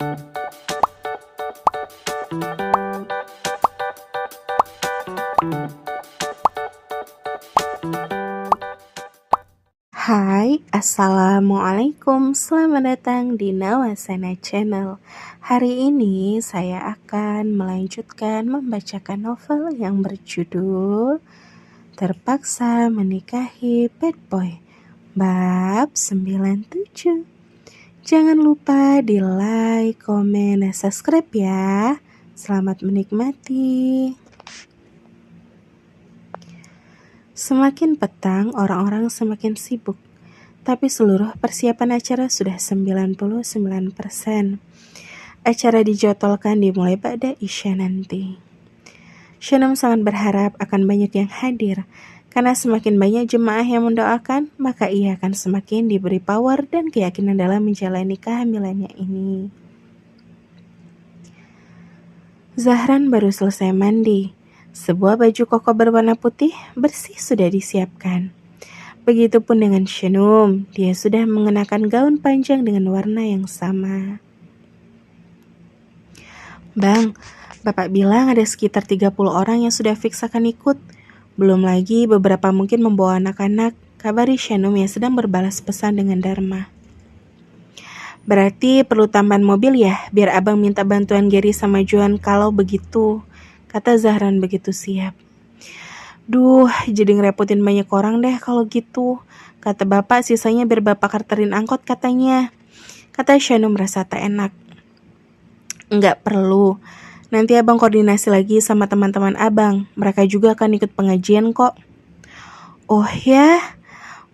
Hai, Assalamualaikum. Selamat datang di Nawasana Channel. Hari ini saya akan melanjutkan membacakan novel yang berjudul Terpaksa Menikahi Bad Boy, bab 97. Jangan lupa di like, komen, dan subscribe ya. Selamat menikmati. Semakin petang, orang-orang semakin sibuk. Tapi seluruh persiapan acara sudah 99%. Acara dijadwalkan dimulai pada Isya nanti. Shanum sangat berharap akan banyak yang hadir, karena semakin banyak jemaah yang mendoakan, maka ia akan semakin diberi power dan keyakinan dalam menjalani kehamilannya ini. Zahran baru selesai mandi. Sebuah baju koko berwarna putih bersih sudah disiapkan. Begitupun dengan Shanum, dia sudah mengenakan gaun panjang dengan warna yang sama. Bang, Bapak bilang ada sekitar 30 orang yang sudah fix akan ikut. Belum lagi beberapa mungkin membawa anak-anak, kabari Shanum yang sedang berbalas pesan dengan Dharma. Berarti perlu tambahan mobil ya, biar abang minta bantuan Gary sama Joan kalau begitu, kata Zahran begitu siap. Duh, jadi ngerepotin banyak orang deh kalau gitu. Kata bapak sisanya biar bapak karterin angkot katanya. Kata Shanum merasa tak enak. Enggak perlu. Nanti abang koordinasi lagi sama teman-teman abang. Mereka juga akan ikut pengajian kok. Oh ya?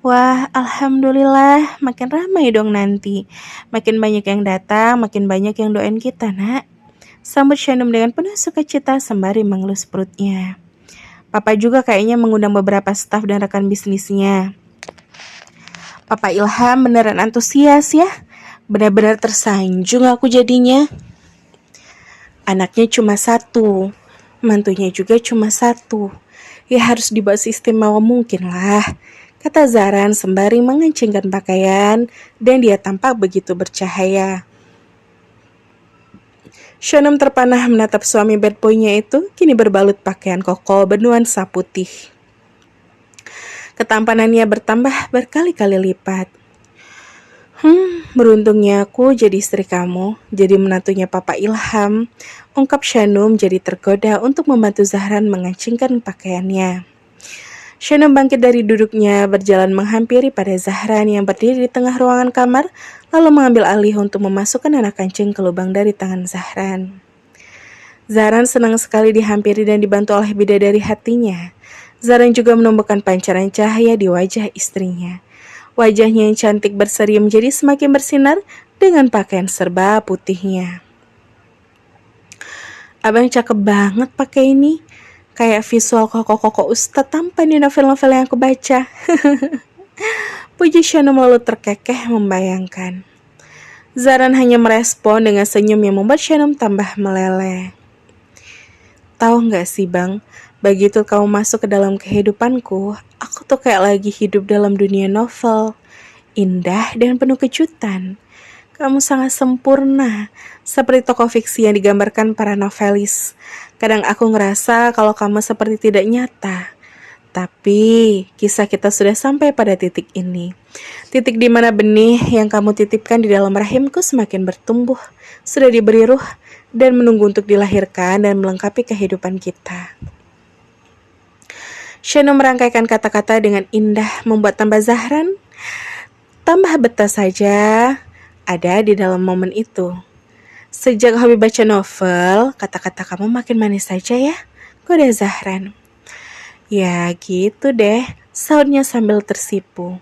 Wah, alhamdulillah. Makin ramai dong nanti. Makin banyak yang datang, makin banyak yang doain kita, nak. Sambut Shanum dengan penuh sukacita sembari mengelus perutnya. Papa juga kayaknya mengundang beberapa staf dan rekan bisnisnya. Papa Ilham beneran antusias ya. Benar-benar tersanjung aku jadinya. Anaknya cuma satu, mantunya juga cuma satu. Ya harus dibawa seistimewa mungkin lah, kata Zahran sembari mengencingkan pakaian dan dia tampak begitu bercahaya. Shanum terpanah menatap suami bad boy-nya itu kini berbalut pakaian koko bernuansa putih. Ketampanannya bertambah berkali-kali lipat. Beruntungnya aku jadi istri kamu, jadi menantunya Papa Ilham, ungkap Shanum jadi tergoda untuk membantu Zahran mengencingkan pakaiannya. Shanum bangkit dari duduknya, berjalan menghampiri pada Zahran yang berdiri di tengah ruangan kamar, lalu mengambil alih untuk memasukkan anak kancing ke lubang dari tangan Zahran. Zahran senang sekali dihampiri dan dibantu oleh bidadari hatinya. Zahran juga menumbuhkan pancaran cahaya di wajah istrinya. Wajahnya yang cantik berseri menjadi semakin bersinar dengan pakaian serba putihnya. Abang cakep banget pakai ini. Kayak visual koko-koko ustadz tampan di novel-novel yang aku baca. Puji Shanum lalu terkekeh membayangkan. Zahran hanya merespon dengan senyum yang membuat Shanum tambah meleleh. Tahu nggak sih bang, begitu kamu masuk ke dalam kehidupanku, aku tuh kayak lagi hidup dalam dunia novel. Indah dan penuh kejutan. Kamu sangat sempurna, seperti tokoh fiksi yang digambarkan para novelis. Kadang aku ngerasa kalau kamu seperti tidak nyata. Tapi kisah kita sudah sampai pada titik ini. Titik di mana benih yang kamu titipkan di dalam rahimku semakin bertumbuh, sudah diberi ruh dan menunggu untuk dilahirkan dan melengkapi kehidupan kita. Shanum merangkaikan kata-kata dengan indah membuat tambah Zahran tambah betah saja ada di dalam momen itu. Sejak hobi baca novel, kata-kata kamu makin manis saja ya, goda Zahran. Ya gitu deh, sautnya sambil tersipu.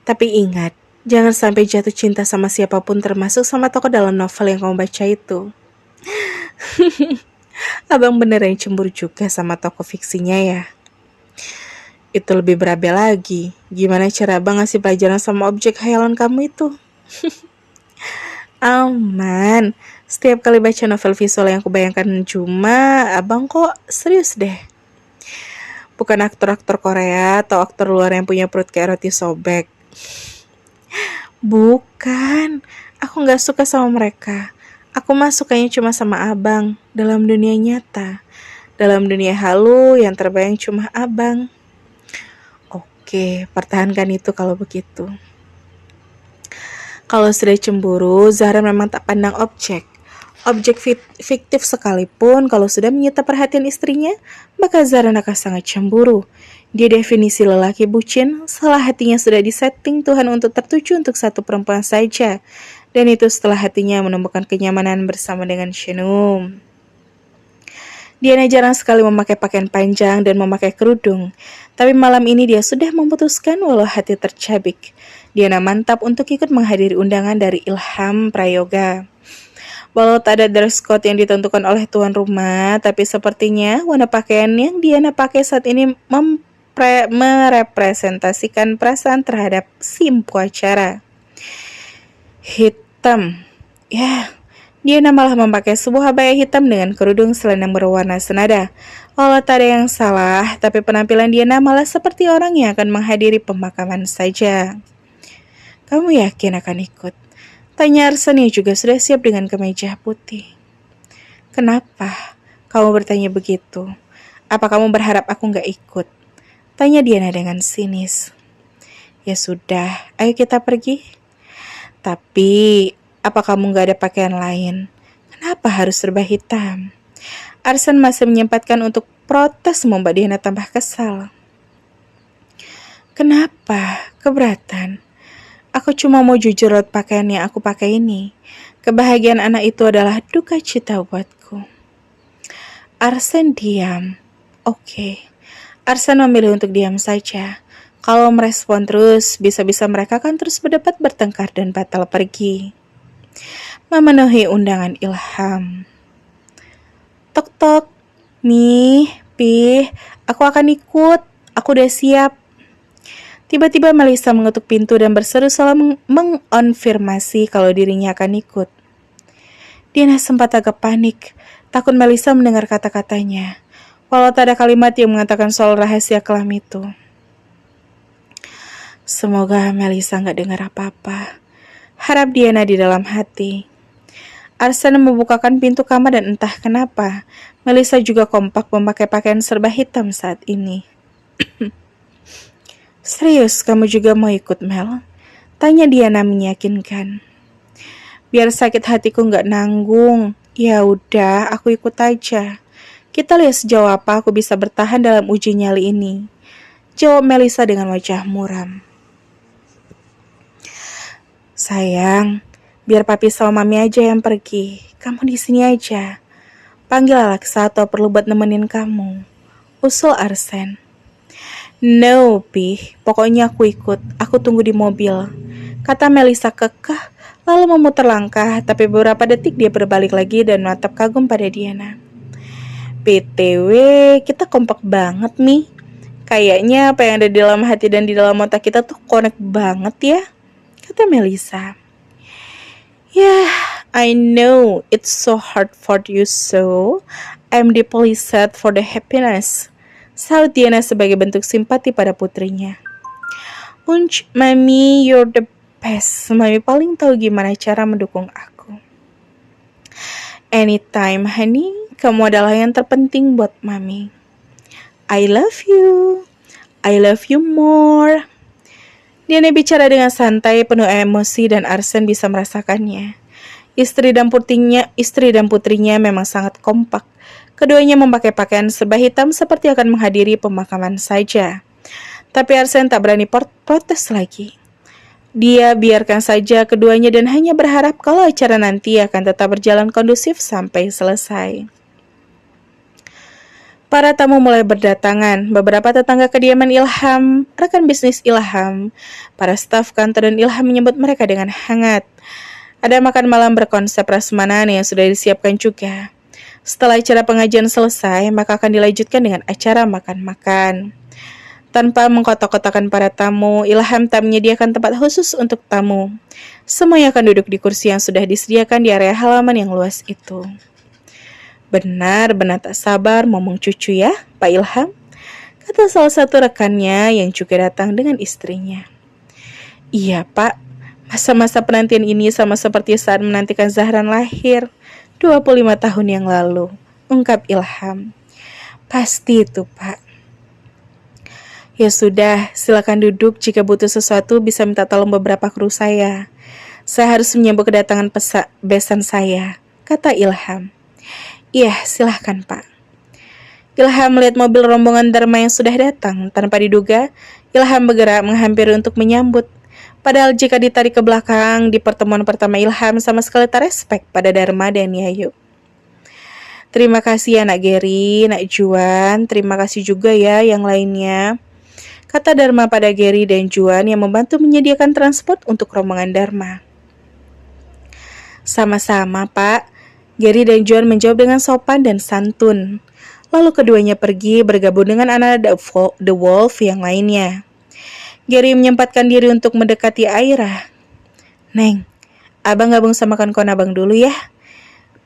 Tapi ingat, jangan sampai jatuh cinta sama siapapun termasuk sama tokoh dalam novel yang kamu baca itu. Abang beneran cemburu juga sama tokoh fiksinya ya. Itu lebih berabe lagi. Gimana cara abang ngasih pelajaran sama objek khayalan kamu itu? Aman. Setiap kali baca novel visual yang kubayangkan cuma abang kok serius deh. Bukan aktor-aktor Korea atau aktor luar yang punya perut kayak roti sobek. Bukan. Aku gak suka sama mereka. Aku mah sukanya cuma sama abang, dalam dunia nyata. Dalam dunia halu yang terbayang cuma abang. Oke, pertahankan itu kalau begitu. Kalau sudah cemburu, Zahra memang tak pandang objek. Objek fiktif sekalipun kalau sudah menyita perhatian istrinya, maka Zahra akan sangat cemburu. Dia definisi lelaki bucin, salah hatinya sudah disetting Tuhan untuk tertuju untuk satu perempuan saja. Dan itu setelah hatinya menemukan kenyamanan bersama dengan Shenum. Diana jarang sekali memakai pakaian panjang dan memakai kerudung. Tapi malam ini dia sudah memutuskan walau hati tercabik. Diana mantap untuk ikut menghadiri undangan dari Ilham Prayoga. Walau tak ada dress code yang ditentukan oleh tuan rumah, tapi sepertinya warna pakaian yang Diana pakai saat ini merepresentasikan perasaan terhadap si empu acara. Hitam. Ya, Diana malah memakai sebuah abaya hitam dengan kerudung selendang berwarna senada. Walau tak ada yang salah, tapi penampilan Diana malah seperti orang yang akan menghadiri pemakaman saja. Kamu yakin akan ikut? Tanya Arsen yang juga sudah siap dengan kemeja putih. Kenapa? Kamu bertanya begitu. Apa kamu berharap aku gak ikut? Tanya Diana dengan sinis. Ya sudah, ayo kita pergi. Tapi apa kamu gak ada pakaian lain? Kenapa harus serba hitam? Arsen masih menyempatkan untuk protes membuat Diana tambah kesal. Kenapa? Keberatan? Aku cuma mau jujur lewat pakaian yang aku pakai ini. Kebahagiaan anak itu adalah duka cita buatku. Arsen diam. Oke. Arsen memilih untuk diam saja. Kalau merespon terus, bisa-bisa mereka akan terus berdebat, bertengkar, dan batal pergi. Memenuhi undangan Ilham. Tok-tok. Nih, Pih, aku akan ikut. Aku udah siap. Tiba-tiba Melissa mengetuk pintu dan berseru seolah mengonfirmasi kalau dirinya akan ikut. Diana sempat agak panik, takut Melissa mendengar kata-katanya. Walau tak ada kalimat yang mengatakan soal rahasia kelam itu. Semoga Melissa gak dengar apa-apa. Harap Diana di dalam hati. Arsen membukakan pintu kamar dan entah kenapa, Melissa juga kompak memakai pakaian serba hitam saat ini. Serius, kamu juga mau ikut, Mel? Tanya Diana meyakinkan. Biar sakit hatiku gak nanggung. Ya udah, aku ikut aja. Kita lihat sejauh apa aku bisa bertahan dalam uji nyali ini. Jawab Melissa dengan wajah muram. Sayang, biar papi sama mami aja yang pergi. Kamu di sini aja. Panggil Alexa atau perlu buat nemenin kamu. Usul Arsen. No, Pi. Pokoknya aku ikut. Aku tunggu di mobil. Kata Melissa kekeh, lalu memutar langkah, tapi beberapa detik dia berbalik lagi dan menatap kagum pada Diana. PTW, kita kompak banget, Mi. Kayaknya apa yang ada di dalam hati dan di dalam otak kita tuh connect banget ya. Kata Melissa. Yeah, I know it's so hard for you, so I'm deeply sad for the happiness. Saut Diana sebagai bentuk simpati pada putrinya. Unch, Mami, you're the best. Mami paling tahu gimana cara mendukung aku. Anytime, honey, kamu adalah yang terpenting buat Mami. I love you. I love you more. Diana bicara dengan santai, penuh emosi, dan Arsen bisa merasakannya. Istri dan putrinya memang sangat kompak. Keduanya memakai pakaian serba hitam seperti akan menghadiri pemakaman saja. Tapi Arsen tak berani protes lagi. Dia biarkan saja keduanya dan hanya berharap kalau acara nanti akan tetap berjalan kondusif sampai selesai. Para tamu mulai berdatangan, beberapa tetangga kediaman Ilham, rekan bisnis Ilham, para staf kantor dan Ilham menyambut mereka dengan hangat. Ada makan malam berkonsep prasmanan yang sudah disiapkan juga. Setelah acara pengajian selesai, maka akan dilanjutkan dengan acara makan-makan. Tanpa mengkotak-kotakan para tamu, Ilham tak menyediakan tempat khusus untuk tamu. Semuanya akan duduk di kursi yang sudah disediakan di area halaman yang luas itu. Benar-benar tak sabar ngomong cucu ya, Pak Ilham, kata salah satu rekannya yang juga datang dengan istrinya. Iya, Pak. Masa-masa penantian ini sama seperti saat menantikan Zahran lahir 25 tahun yang lalu, ungkap Ilham. Pasti itu, Pak. Ya sudah, silakan duduk. Jika butuh sesuatu bisa minta tolong beberapa kru saya. Saya harus menyambut kedatangan besan saya, kata Ilham. Iya, silahkan Pak. Ilham melihat mobil rombongan Dharma yang sudah datang. Tanpa diduga, Ilham bergerak menghampiri untuk menyambut. Padahal jika ditarik ke belakang, di pertemuan pertama Ilham sama sekali tak respek pada Dharma dan Yayu. Terima kasih ya Nak Gary, Nak Juan, terima kasih juga ya yang lainnya, kata Dharma pada Gary dan Juan yang membantu menyediakan transport untuk rombongan Dharma. Sama-sama, Pak. Gary dan Juan menjawab dengan sopan dan santun. Lalu keduanya pergi bergabung dengan anak The Wolf yang lainnya. Gary menyempatkan diri untuk mendekati Aira. Neng, abang gabung sama kawan-kawan abang dulu ya.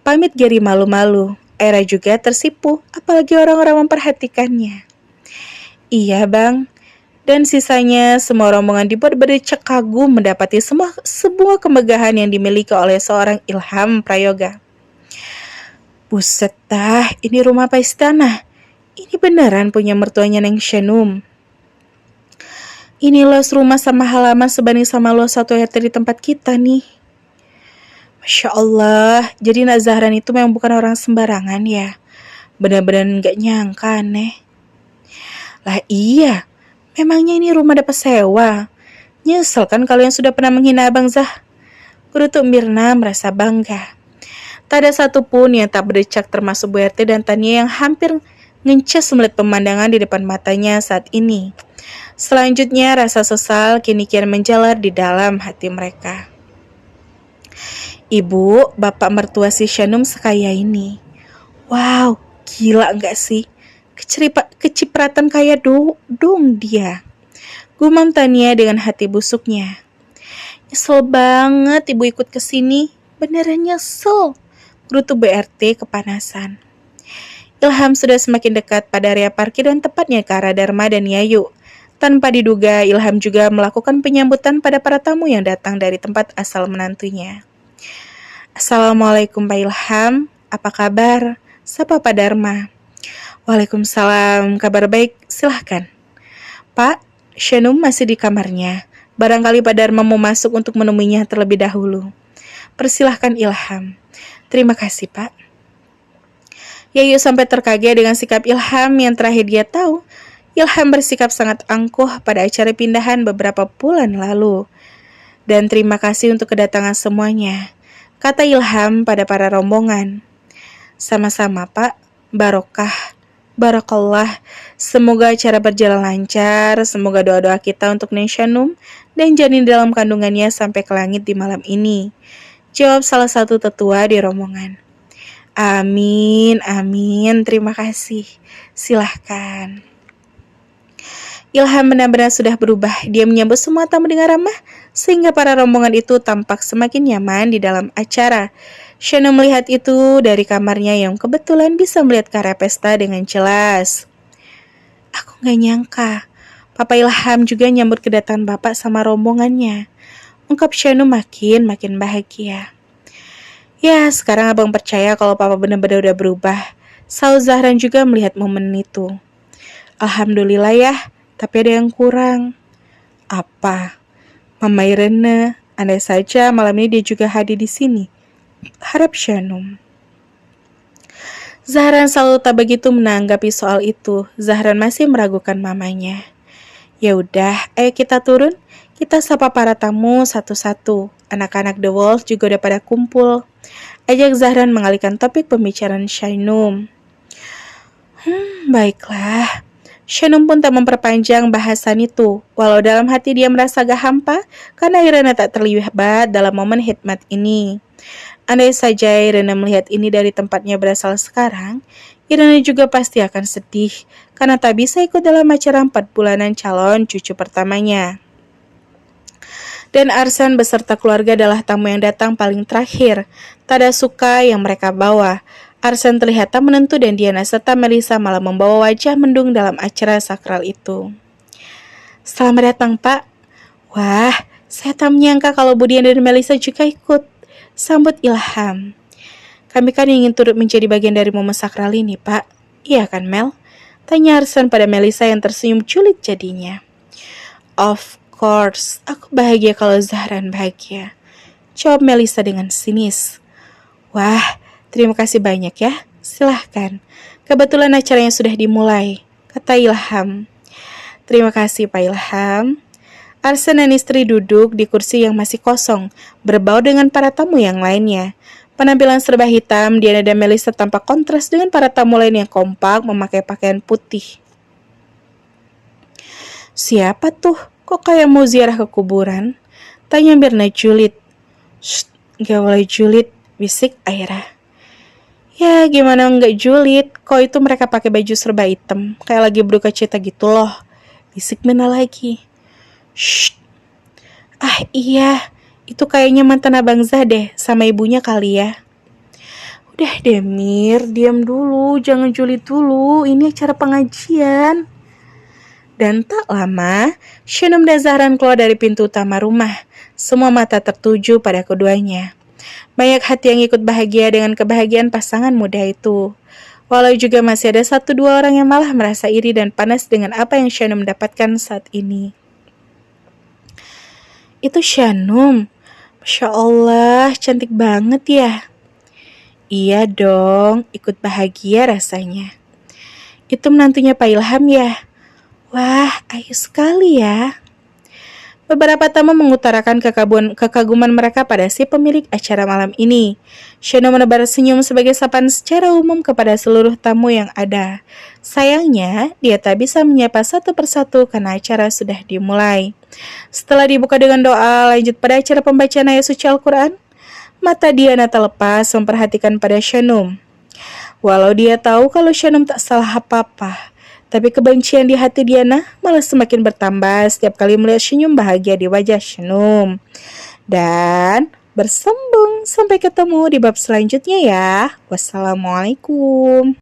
Pamit Gary malu-malu. Aira juga tersipu, apalagi orang-orang memperhatikannya. Iya, Bang. Dan sisanya semua rombongan dibuat berdecak kagum mendapati sebuah kemegahan yang dimiliki oleh seorang Ilham Prayoga. Buset dah, ini rumah apa istana? Ini beneran punya mertuanya Neng Shenum. Ini luas rumah sama halaman sebanding sama luas 1 hektar di tempat kita nih. Masya Allah, jadi Nak Zahran itu memang bukan orang sembarangan ya. Benar-benar gak nyangka aneh. Lah iya, memangnya ini rumah dapat sewa? Nyesel kan kalian sudah pernah menghina Abang Zah? Gerutuk Mirna merasa bangga. Tak ada satupun yang tak berdecak termasuk Bu RT dan Tania yang hampir ngeces melihat pemandangan di depan matanya saat ini. Selanjutnya rasa sesal kini kian menjalar di dalam hati mereka. Ibu, bapak mertua si Shanum sekaya ini. Wow, gila enggak sih? Kecipratan kaya dong dia. Gumam Tania dengan hati busuknya. Nyesel banget ibu ikut ke sini. Beneran nyesel. Gerutu BRT kepanasan. Ilham sudah semakin dekat pada area parkir dan tepatnya ke arah Dharma dan Yayu. Tanpa diduga, Ilham juga melakukan penyambutan pada para tamu yang datang dari tempat asal menantunya. Assalamualaikum Pak Ilham, apa kabar? Sapa Pak Dharma. Waalaikumsalam, kabar baik, silahkan. Pak, Shenum masih di kamarnya. Barangkali Pak Dharma mau masuk untuk menemuinya terlebih dahulu. Persilahkan Ilham. Terima kasih, Pak. Yayu sampai terkaget dengan sikap Ilham yang terakhir dia tahu. Ilham bersikap sangat angkuh pada acara pindahan beberapa bulan lalu. Dan terima kasih untuk kedatangan semuanya, kata Ilham pada para rombongan. Sama-sama, Pak. Barakallah. Semoga acara berjalan lancar. Semoga doa-doa kita untuk Neng Shanum dan janin dalam kandungannya sampai ke langit di malam ini, jawab salah satu tetua di rombongan. Amin, amin, terima kasih. Silahkan. Ilham benar-benar sudah berubah. Dia menyambut semua tamu dengan ramah, sehingga para rombongan itu tampak semakin nyaman di dalam acara. Shanum melihat itu dari kamarnya yang kebetulan bisa melihat ke arah pesta dengan jelas. Aku gak nyangka, Papa Ilham juga nyambut kedatangan Bapak sama rombongannya. Ungkap Shanum makin bahagia. Ya, sekarang abang percaya kalau Papa benar-benar udah berubah. Saud Zahran juga melihat momen itu. Alhamdulillah ya, tapi ada yang kurang. Apa? Mama Irene, andai saja malam ini dia juga hadir di sini. Harap Shanum. Zahran selalu tak begitu menanggapi soal itu. Zahran masih meragukan mamanya. Ya udah, ayo kita turun. Kita sapa para tamu satu-satu. Anak-anak The Wolf juga udah pada kumpul. Ajak Zahran mengalihkan topik pembicaraan Shanum. Baiklah. Shanum pun tak memperpanjang bahasan itu. Walau dalam hati dia merasa agak hampa karena Irene tak terlibat dalam momen hikmat ini. Andai saja Irene melihat ini dari tempatnya berasal sekarang, Irene juga pasti akan sedih karena tak bisa ikut dalam acara 4 bulanan calon cucu pertamanya. Dan Arsan beserta keluarga adalah tamu yang datang paling terakhir. Tak ada suka yang mereka bawa. Arsan terlihat tak menentu dan Diana serta Melissa malah membawa wajah mendung dalam acara sakral itu. Selamat datang, Pak. Wah, Saya tak menyangka kalau Budian dan Melisa juga ikut, sambut Ilham. Kami kan ingin turut menjadi bagian dari momen sakral ini, Pak. Iya kan, Mel? Tanya Arsan pada Melisa yang tersenyum julid jadinya. Of course, aku bahagia kalau Zahran bahagia. Jawab Melisa dengan sinis. Wah, terima kasih banyak ya. Silahkan. Kebetulan acaranya sudah dimulai, kata Ilham. Terima kasih, Pak Ilham. Arsan dan istri duduk di kursi yang masih kosong, berbau dengan para tamu yang lainnya. Penampilan serba hitam, Diana dan Melisa tampak kontras dengan para tamu lain yang kompak memakai pakaian putih. Siapa tuh? Kok kayak mau ziarah ke kuburan? Tanya Mirna julid. Shh, gak boleh julid, bisik Aira. Ya gimana nggak julid, kok itu mereka pakai baju serba hitam, kayak lagi berduka cita gitu loh. Bisik Mirna lagi. Shh. Ah iya, itu kayaknya mantan Abang Zah deh, sama ibunya kali ya. Udah deh Mir, diam dulu, jangan julid dulu, ini acara pengajian. Dan tak lama, Shanum dan Zahran keluar dari pintu utama rumah. Semua mata tertuju pada keduanya. Banyak hati yang ikut bahagia dengan kebahagiaan pasangan muda itu. Walau juga masih ada 1-2 orang yang malah merasa iri dan panas dengan apa yang Shanum dapatkan saat ini. Itu Shanum. Masya Allah, cantik banget ya. Iya dong, ikut bahagia rasanya. Itu menantunya Pak Ilham ya. Wah, ayu sekali ya. Beberapa tamu mengutarakan kekaguman mereka pada si pemilik acara malam ini. Shano menebar senyum sebagai sapaan secara umum kepada seluruh tamu yang ada. Sayangnya, dia tak bisa menyapa satu persatu karena acara sudah dimulai. Setelah dibuka dengan doa, lanjut pada acara pembacaan ayat suci Al-Quran, mata Diana tak lepas memperhatikan pada Shanum. Walau dia tahu kalau Shanum tak salah apa-apa, tapi kebencian di hati Diana malah semakin bertambah setiap kali melihat senyum bahagia di wajah Shanum. Dan bersambung sampai ketemu di bab selanjutnya ya. Wassalamualaikum.